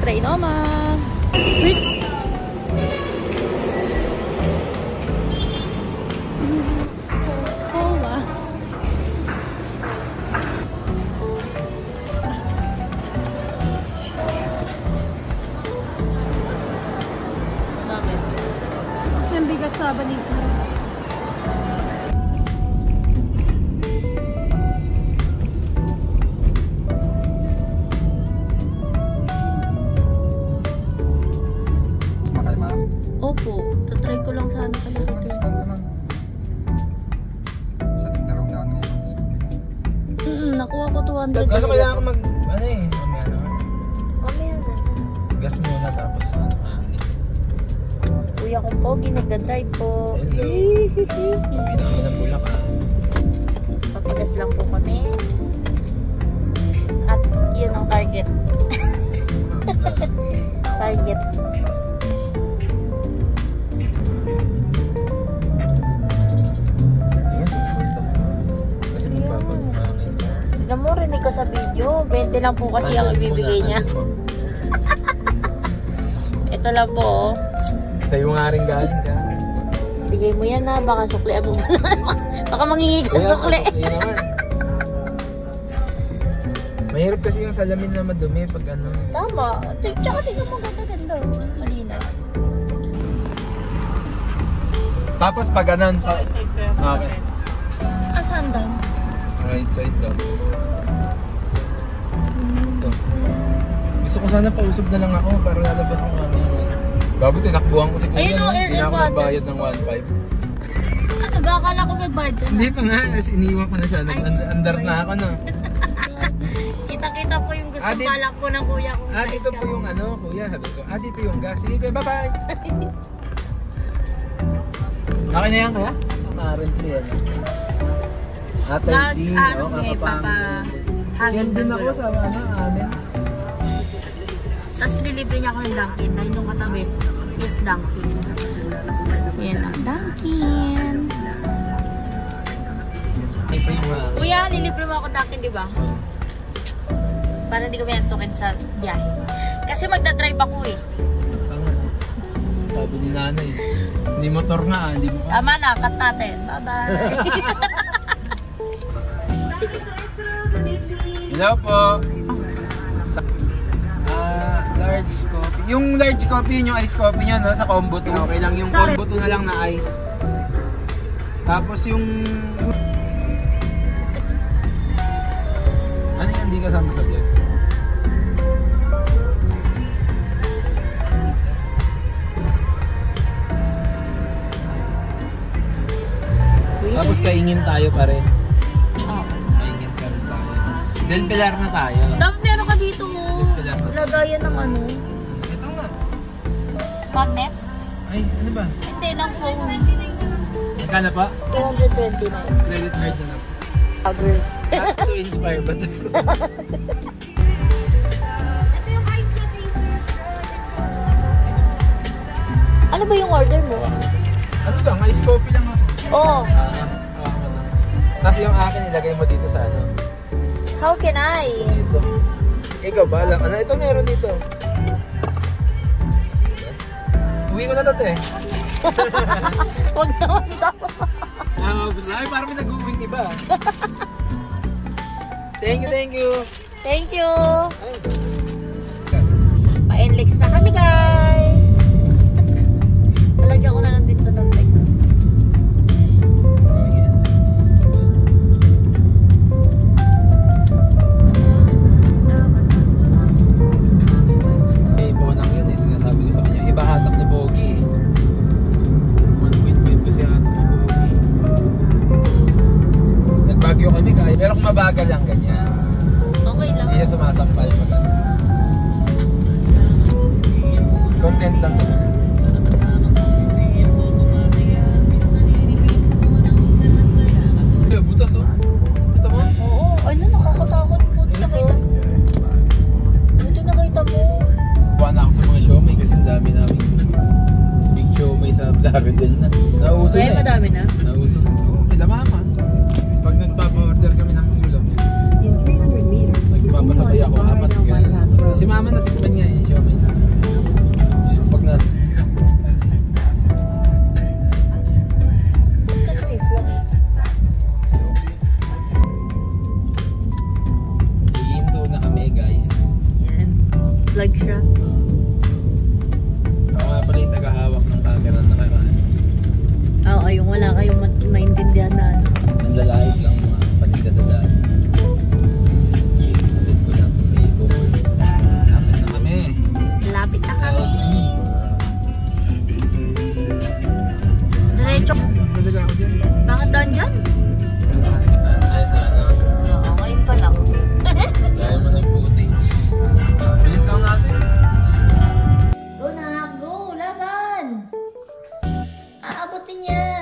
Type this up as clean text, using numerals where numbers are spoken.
Trinoma. Wait. Sa balita. Makay ma'am? Opo, tatry ko lang sana kaya. Discount naman. Sa tindarong na ano yun. Nakuha ko 200. Kaso kailangan mag, ano eh, mamaya na. Mamaya na. Gas muna tapos ano, hangin. Kuya kong pogi, nagda-drive po. Hello. Uwi na kami ng Bulacan. Papagas lang po kami. At yun ang target. Target. Tingnan, susunod ako. Kasi magpapag-hangin. Alam mo, rinig ko sa video. 20 lang po kasi ang ibibigay niya. Ito lang po. Sa'yo nga rin galing ka. Bigay mo yan na. Baka sukli mo naman. Baka manghihi ka sukli. Sukli naman. Mahirap kasi yung salamin na madumi pag ano. Tama. Tsaka tingnan mo ganda-ganda. Malina. Tapos pag ganun. Okay. Asan daw? Right side daw. Ito. Gusto ko sana pausog na lang ako para lalabas ko kami. Bago tinakbuhan ko si Kuya. Ayun, Hindi na ako nagbayad ng 1.5. Ano ba? Akala ko nagbayad ka na. Hindi pa nga. Iniwan ko na siya. Nag-under na ako na. Kita-kita po yung gusto balak po ng kuya kong dito po yung ano, Kuya. Sabi ko, dito yung gas. Sige, Kuya, bye-bye. Okay na yan, Kuya? Currently yan. 13, okay, Send din ako sa ano, anin. Tapos delivery niya ako ng Dunkin. Dahil nung katabi is Dunkin. Yan ang Dunkin. Kuya, delivery mo ako Dunkin, di ba? Para hindi ko mayantukin sa biyahe. Kasi magdadrive ako eh. Sabi ni nanay. Hindi motor nga, hindi mo. Tama na, cut natin. Bye-bye. Hello po. Large coffee. Yung large coffee, yung ice coffee nyo, no? Sa combo 2. Okay lang yung combo 2 na lang na ice. Tapos yung... Ano yung hindi kasama sa vlog? Tapos kaingin tayo pa rin. Oo. Kaingin pa rin tayo. Del Pilar na tayo. Dapat meron ka dito. Lagayan ng ano. Ito nga. Magnet? Ay, ano ba? Hindi, ng phone. Magkano pa? 229. Credit card na lang. Cover. Not to inspire, but to prove. Ito yung ice na cases. Ano ba yung order mo? Ano lang, ice coffee lang ako. Oh, Tapos yung akin, ilagay mo dito sa ano. how can I? Dito. Ikaw ba? Ano? Ito meron dito. Uwi ko na ito eh. Huwag naman daw. Gusto na. Ay, parang may nag-uwing iba. Thank you, thank you. Thank you. Ay, Pa-enlix na kami, guys. Talagyan ko na lang dito ng text. Pero kung mabagal lang ganyan. Okay lang. Hindi siya sumasampal pag ano. Content lang naman. Butas oh. Ito mo? Oo. Ano, nakakatakot po. Buti nakita mo. Buwan na ako sa mga siomay kasi ang dami namin big siomay sa Blackadel na. Nauso na eh. Madami na? Nauso na. Pinamama. Pag nagpapa-order kami ng ulam, nagpapasabay ako 4 ganyan. Si mama natikman niya yung siomay. puti niya.